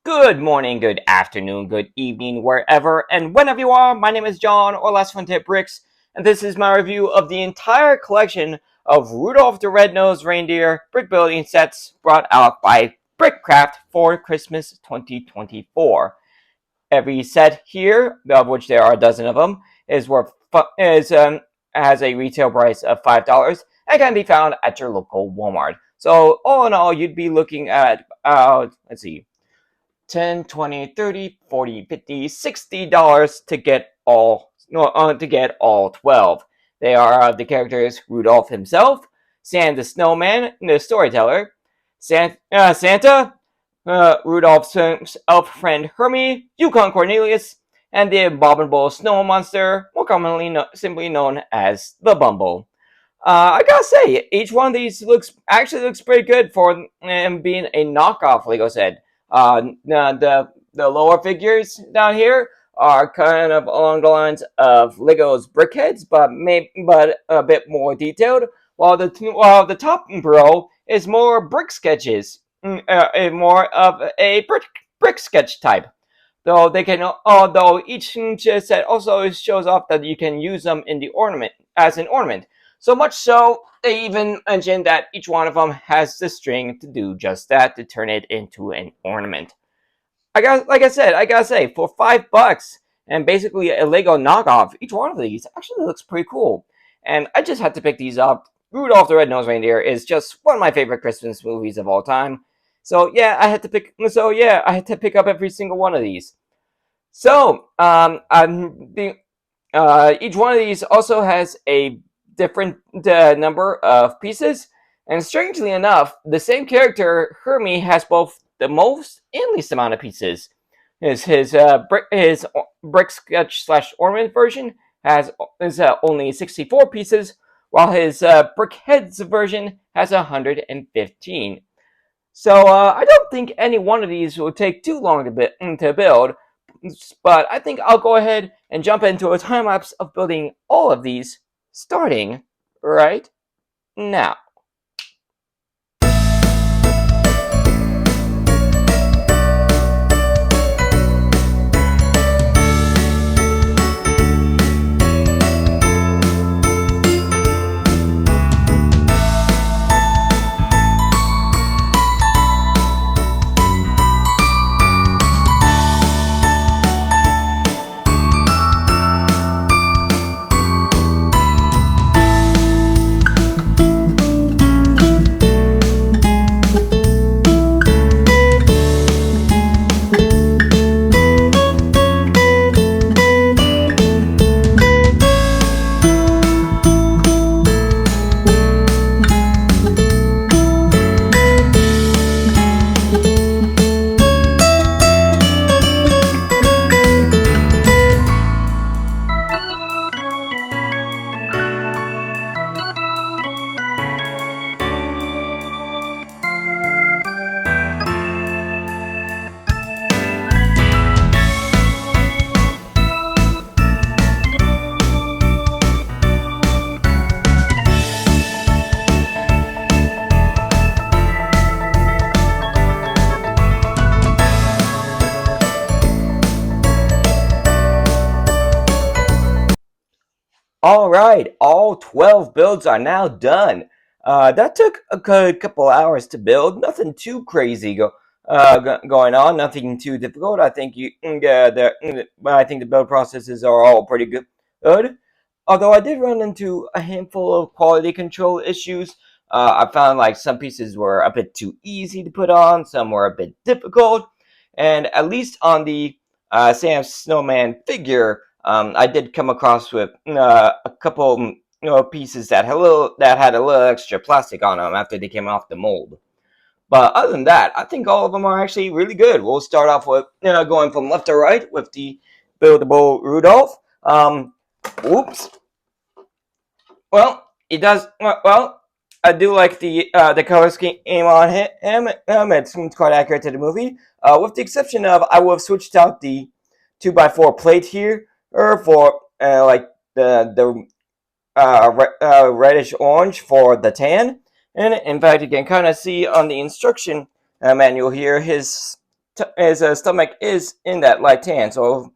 Good morning, good afternoon, good evening, wherever and whenever you are. My name is John, or Last One Tip Bricks, and this is my review of the entire collection of Rudolph the Red-Nosed Reindeer brick building sets brought out by Brickcraft for Christmas 2024. Every set here, of which there are a dozen of them, is worth has a retail price of $5 and can be found at your local Walmart. So all in all, you'd be looking at let's see, 10, 20, 30, 40, 50, $60 to get all 12. They are the characters Rudolph himself, Santa the Snowman, the storyteller, Santa, Rudolph's elf friend Hermie, Yukon Cornelius, and the Abominable Snow Monster, more commonly simply known as the Bumble. I gotta say, each one of these looks pretty good for being a knockoff Lego set. The lower figures down here are kind of along the lines of Lego's Brickheads, but a bit more detailed. While the top row is more brick sketches, more of a brick sketch type. Although each set also shows off that you can use them in the ornament as an ornament. So much so, they even mentioned that each one of them has the string to do just that, to turn it into an ornament. I gotta say, for $5 and basically a Lego knockoff, each one of these actually looks pretty cool. And I just had to pick these up. Rudolph the Red-Nosed Reindeer is just one of my favorite Christmas movies of all time. So yeah, I had to pick up every single one of these. So, each one of these also has a different number of pieces, and strangely enough, the same character Hermie has both the most and least amount of pieces. His brick sketch slash ornament version has is only 64 pieces, while his brickheads version has 115. So I don't think any one of these will take too long to build, but I think I'll go ahead and jump into a time lapse of building all of these, starting right now. All right, all 12 builds are now done. That took a good couple hours to build. Nothing too crazy going on. Nothing too difficult. I think I think the build processes are all pretty good. Although I did run into a handful of quality control issues. I found like some pieces were a bit too easy to put on, some were a bit difficult, and at least on the Sam Snowman figure, I did come across with a couple pieces that had a little extra plastic on them after they came off the mold. But other than that, I think all of them are actually really good. We'll start off with going from left to right with the buildable Rudolph. Oops. Well, it does well. I do like the color scheme on him. It seems quite accurate to the movie. With the exception of, I will have switched out the 2x4 plate here for like the reddish orange for the tan. And in fact, you can kind of see on the instruction manual here, his stomach is in that light tan. So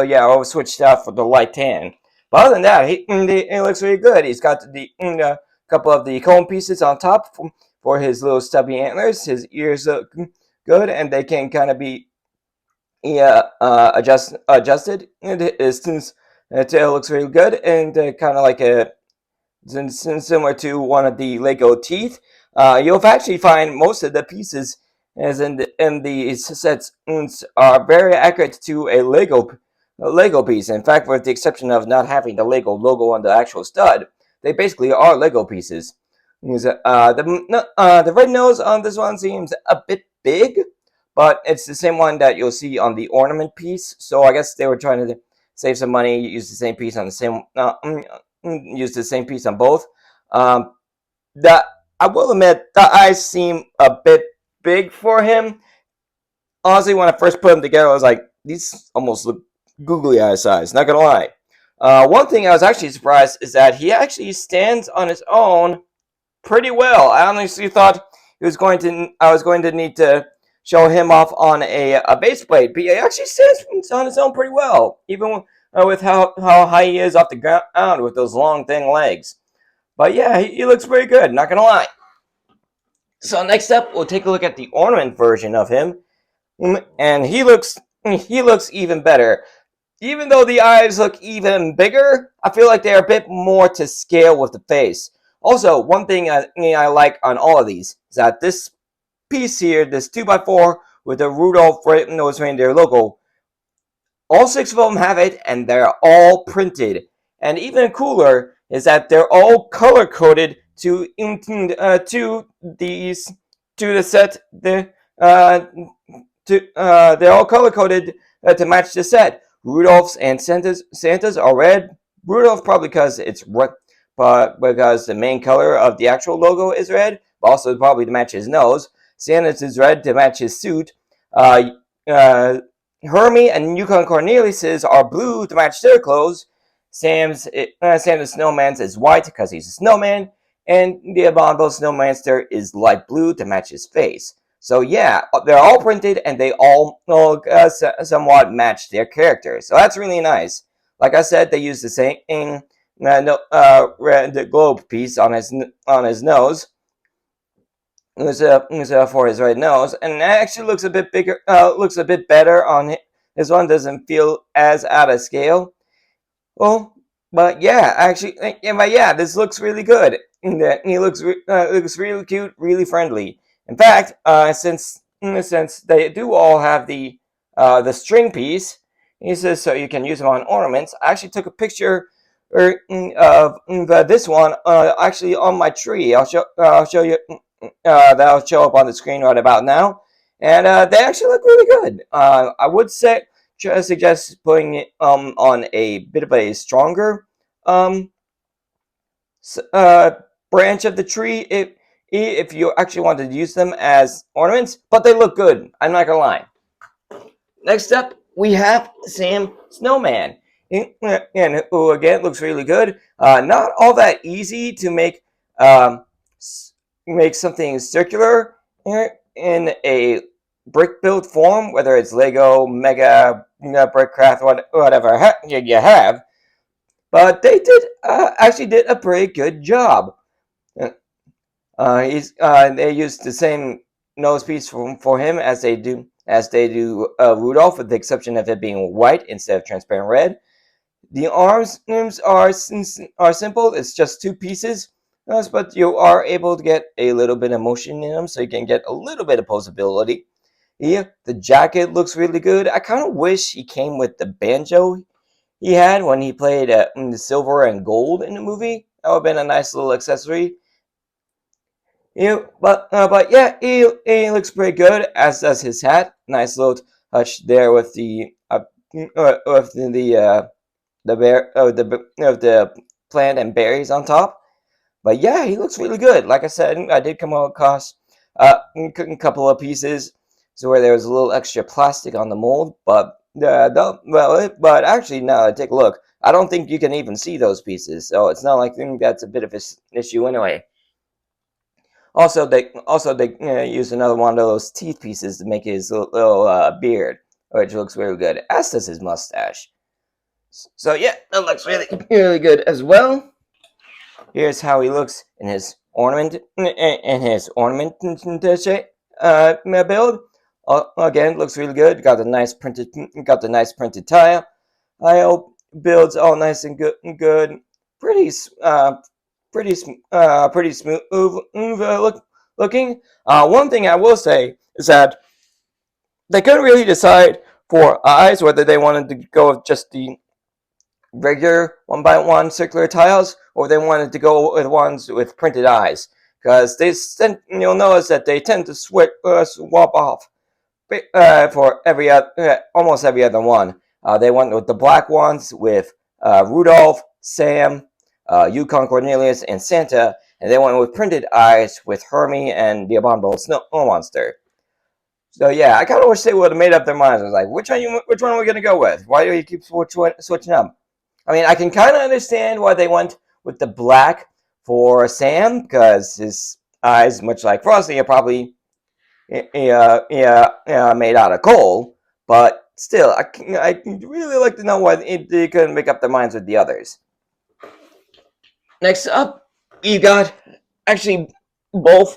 yeah, I'll switch out for the light tan. But other than that, he looks really good. He's got the couple of the comb pieces on top for his little stubby antlers. His ears look good, and they can kind of be adjusted. And his tail looks really good, and kind of like a similar to one of the Lego teeth. You'll actually find most of the pieces as in the sets are very accurate to a Lego piece. In fact, with the exception of not having the Lego logo on the actual stud, they basically are Lego pieces. The red nose on this one seems a bit big, but it's the same one that you'll see on the ornament piece. So I guess they were trying to save some money, use the same piece on the same use the same piece on both. That I will admit the eyes seem a bit big for him. Honestly, when I first put them together, I was like, these almost look googly eye size. Not gonna lie. One thing I was actually surprised is that he actually stands on his own pretty well. I honestly thought I was going to need to show him off on a base plate, but he actually stands on his own pretty well, even with how high he is off the ground with those long, thin legs. But yeah, he looks pretty good, not gonna lie. So next up, we'll take a look at the ornament version of him, and he looks even better. Even though the eyes look even bigger, I feel like they're a bit more to scale with the face. Also, one thing I like on all of these is that this piece here, this 2x4 with the Rudolph Red-Nosed Reindeer logo, all 6 of them have it, and they're all printed. And even cooler is that they're all color coded to these to the set. They're all color coded to match the set. Rudolph's and Santa's are red. Rudolph probably because it's red, but because the main color of the actual logo is red, but also probably to match his nose. Santa's is red to match his suit. Uh, uh, Hermie and Yukon Cornelius's are blue to match their clothes. Santa's Snowman's is white because he's a snowman, and the Abominable Snowmanster is light blue to match his face. So yeah, they're all printed and they all somewhat match their characters. So that's really nice. Like I said, they use the same red globe piece on his nose. For his red nose, and it actually looks a bit bigger. Looks a bit better on his one. Doesn't feel as out of scale. Well, but yeah, actually, this looks really good. He looks really cute, really friendly. In fact, since they do all have the string piece, he says so you can use them on ornaments. I actually took a picture of this one actually on my tree. I'll show you that'll show up on the screen right about now, and they actually look really good. I would suggest putting it on a bit of a stronger um, branch of the tree if you actually wanted to use them as ornaments, but they look good. I'm not gonna lie. Next up, we have Sam Snowman, and who again looks really good. Not all that easy to make something circular in a brick built form, whether it's Lego, Mega, Brickcraft, whatever you have. But they actually did a pretty good job. They used the same nose piece for him as they do Rudolph, with the exception of it being white instead of transparent red. The arms are simple. It's just 2 pieces, but you are able to get a little bit of motion in them, so you can get a little bit of posability. Yeah, the jacket looks really good. I kind of wish he came with the banjo he had when he played the silver and gold in the movie. That would have been a nice little accessory. Yeah, but yeah, he looks pretty good, as does his hat. Nice little touch there with the the plant and berries on top. But yeah, he looks really good. Like I said, I did come across a couple of pieces so where there was a little extra plastic on the mold, but but actually, now take a look. I don't think you can even see those pieces, so it's not like that's a bit of an issue anyway. Also they use another one of those teeth pieces to make his little beard, which looks really good. As does his mustache. So yeah, that looks really good as well. Here's how he looks in his build. Again, looks really good. Got the nice printed tile. I hope builds all nice and good. Pretty pretty smooth looking. One thing I will say is that they couldn't really decide for eyes whether they wanted to go with just the regular 1x1 circular tiles or they wanted to go with ones with printed eyes, because you'll notice that they tend to swap off for almost every other one. They went with the black ones with Rudolph, Sam, Yukon Cornelius, and Santa, and they went with printed eyes with Hermie and the Abominable Snow Monster. So yeah, I kind of wish they would have made up their minds. I was like, which one are we gonna go with? Why do you keep switching up? I mean, I can kind of understand why they went with the black for Sam, because his eyes, much like Frosty, are probably made out of coal. But still, I really like to know why they couldn't make up their minds with the others. Next up, we got actually both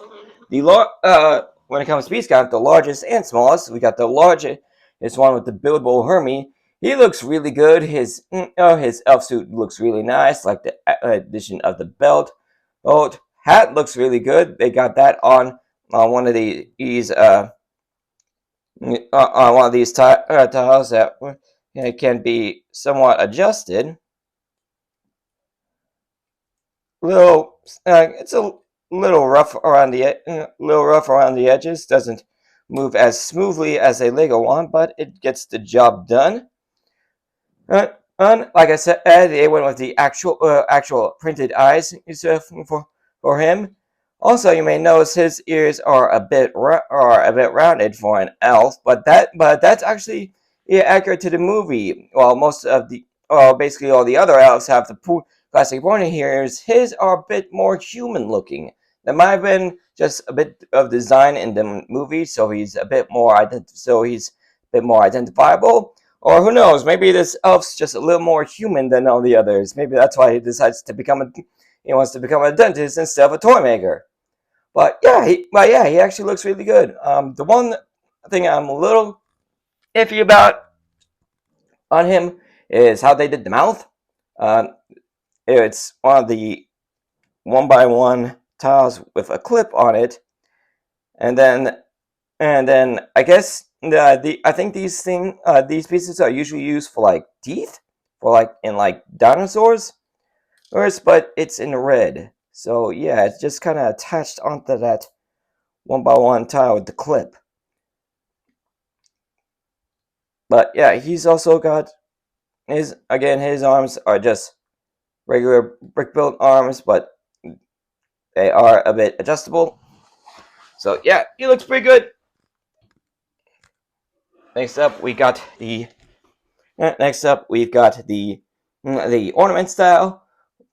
when it comes to Beast Count, the largest and smallest. We got the largest one with the buildable Hermie. He looks really good. His elf suit looks really nice, like the addition of the belt. Hat looks really good. They got that on one of these tiles that can be somewhat adjusted. It's a little rough around the edges. Doesn't move as smoothly as a Lego one, but it gets the job done. And like I said, they went with the actual printed eyes for him. Also, you may notice his ears are a bit rounded for an elf, but that's actually accurate to the movie. While basically all the other elves have the classic pointy ears, his are a bit more human looking. There might have been just a bit of design in the movie, so he's a bit more identifiable. Or who knows? Maybe this elf's just a little more human than all the others. Maybe that's why he decides to he wants to become a dentist instead of a toy maker. But yeah, he actually looks really good. The one thing I'm a little iffy about on him is how they did the mouth. It's one of the 1x1 tiles with a clip on it, and then I guess I think these pieces are usually used for like teeth, for like dinosaurs, but it's in red. So yeah, it's just kind of attached onto that 1x1 tile with the clip. But yeah, he's also got his arms are just regular brick built arms, but they are a bit adjustable. So yeah, he looks pretty good. Next up, we've got the ornament style.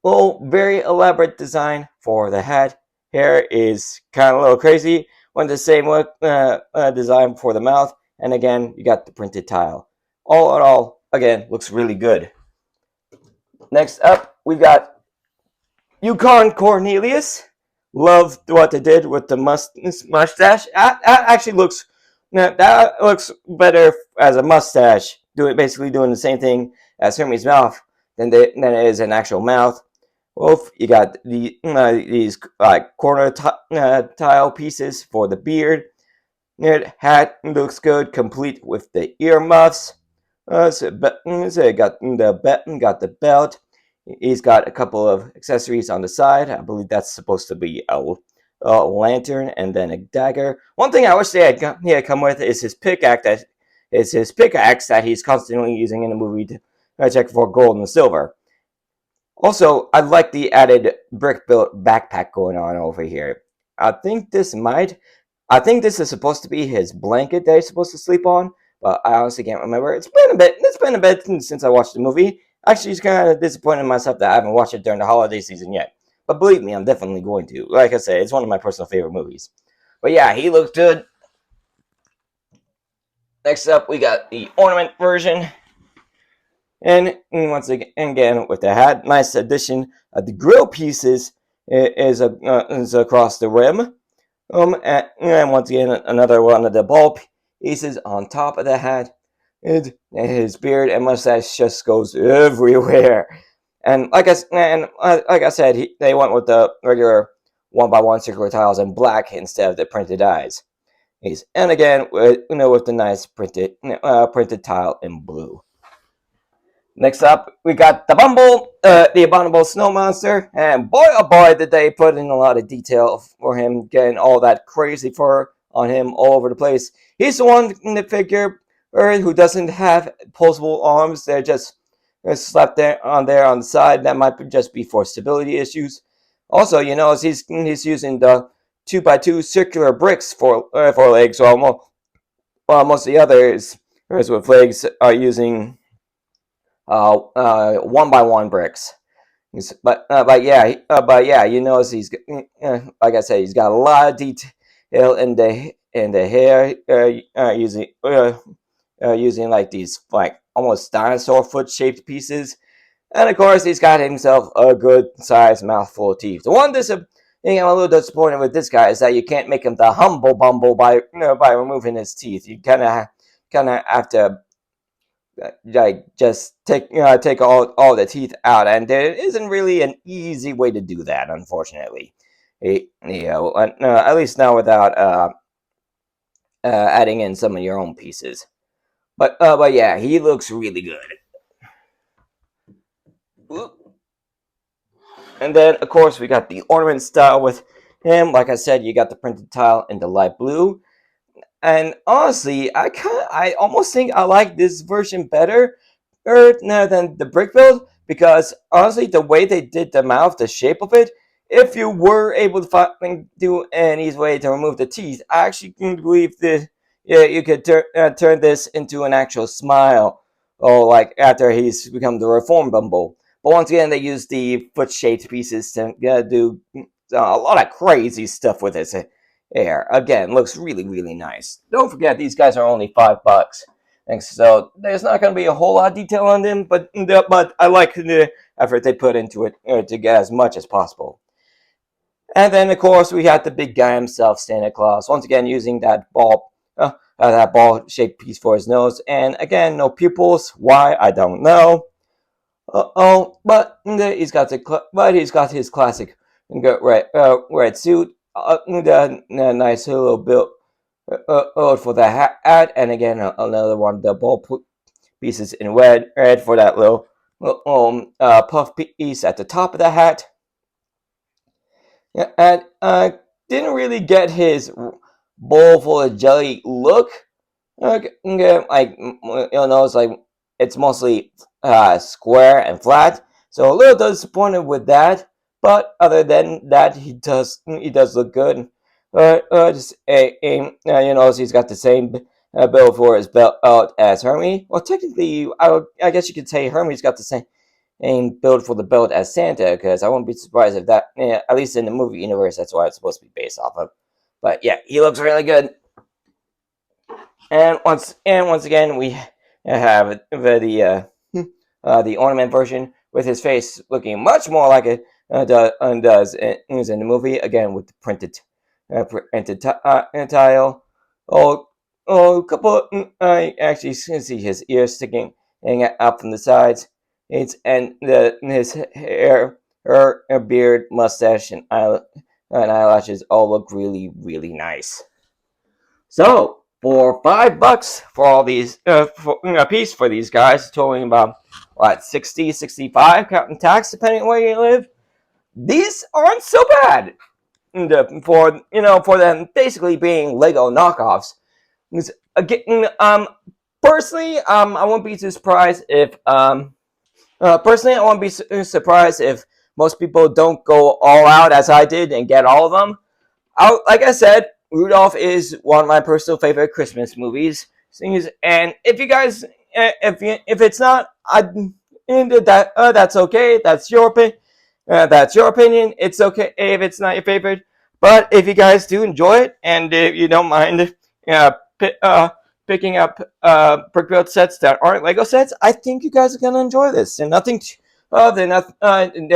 Well, very elaborate design for the hat. Hair is kind of a little crazy. Went the same design for the mouth, and again, you got the printed tile. All in all, again, looks really good. Next up, we got Yukon Cornelius. Loved what they did with the mustache. That actually looks better as a mustache. Basically doing the same thing as Hermie's mouth than it is an actual mouth. Wolf, you got these corner tile pieces for the beard. Hat looks good, complete with the earmuffs. So got the belt. He's got a couple of accessories on the side. I believe that's supposed to be a lantern and then a dagger. One thing I wish they had come with is his pickaxe. That he's constantly using in the movie to check for gold and silver. Also, I like the added brick-built backpack going on over here. I think this is supposed to be his blanket that he's supposed to sleep on, but I honestly can't remember. It's been a bit since I watched the movie. Actually, it's kind of disappointed in myself that I haven't watched it during the holiday season yet. but believe me, I'm definitely going to. Like I said, it's one of my personal favorite movies. But yeah, he looks good. Next up, we got the ornament version. And once again, with the hat, nice addition. The grill pieces is across the rim. And once again, another one of the ball pieces on top of the hat. And his beard and mustache just goes everywhere. And like I said, they went with the regular 1x1 circular tiles in black instead of the printed eyes. And again, with the nice printed tile in blue. Next up, we got the the abominable snow monster, and boy oh boy did they put in a lot of detail for him, getting all that crazy fur on him all over the place. He's the one in the figure who doesn't have opposable arms. They're just slapped there on the side. That might just be for stability issues. Also, he's using the 2x2 circular bricks for legs, while most of the others with legs are using 1x1 bricks. But yeah, he's like I said, he's got a lot of detail in the hair, using like these like almost dinosaur foot shaped pieces, and of course he's got himself a good sized mouthful of teeth. The one thing I'm a little disappointed with this guy is that you can't make him the humble bumble by removing his teeth. You kind of have to like just take all the teeth out, and there isn't really an easy way to do that, unfortunately. At least now without adding in some of your own pieces. But yeah, he looks really good. And then of course we got the ornament style with him. Like I said, you got the printed tile in the light blue. And honestly, I almost think I like this version better than the brick build, because honestly, the way they did the mouth, the shape of it, if you were able to do an easy way to remove the teeth, I actually can believe that you could turn this into an actual smile, or like after he's become the reform Bumble. But once again, they use the foot shaped pieces to do a lot of crazy stuff with his hair. Again, looks really, really nice. Don't forget, these guys are only $5. And so there's not going to be a whole lot of detail on them, but I like the effort they put into it to get as much as possible. And then, of course, we had the big guy himself, Santa Claus, once again using that ball-shaped piece for his nose. And again, no pupils. Why? I don't know. But he's got his classic red suit. The nice little build for the hat, and again another one of the ball pieces in red for that little puff piece at the top of the hat. Yeah, and didn't really get his bowl full of jelly look. Like it's like it's mostly square and flat, so a little disappointed with that. But other than that, he does look good. He's got the same build for his belt as Hermie. Well, technically, I guess you could say Hermie's got the same build for the belt as Santa, because I wouldn't be surprised if that, at least in the movie universe, that's what it's supposed to be based off of. But yeah, he looks really good. And once again, we have the ornament version with his face looking much more like it does in the movie. Again, with the printed tile. A couple. I actually see his ears sticking out from the sides. His hair, her beard, mustache, and eyelashes all look really, really nice. So for $5 for all these for a piece for these guys, totaling about what 60, 65, counting tax depending on where you live. These aren't so bad for them basically being Lego knockoffs. Again, personally, I won't be too surprised if surprised if most people don't go all out as I did and get all of them. Like I said, Rudolph is one of my personal favorite Christmas movies. And if you guys, if it's not, that's okay. That's your opinion. That's your opinion. It's okay if it's not your favorite. But if you guys do enjoy it, and if you don't mind picking up brick build sets that aren't Lego sets, I think you guys are gonna enjoy this. And they're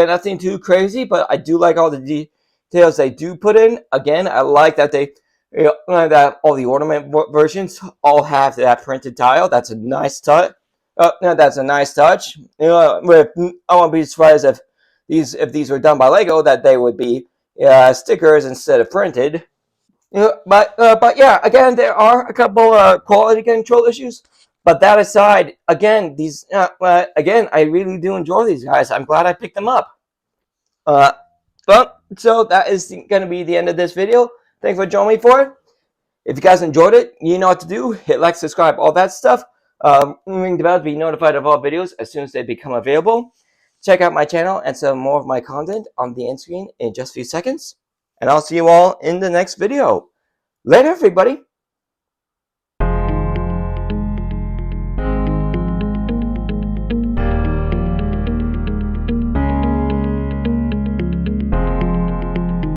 nothing too crazy, but I do like all the details they do put in. Again, I like that that all the ornament versions all have that printed tile. That's a nice touch. That's a nice touch. I won't be surprised if these were done by Lego, that they would be stickers instead of printed. But yeah, again, there are a couple quality control issues. But that aside, again, again, I really do enjoy these guys. I'm glad I picked them up. Uh, but so that is going to be the end of this video. Thanks for joining me for it. If you guys enjoyed it, you know what to do. Hit like, subscribe, all that stuff. Ring the bell to be notified of all videos as soon as they become available. Check out my channel and some more of my content on the end screen in just a few seconds. And I'll see you all in the next video. Later, everybody.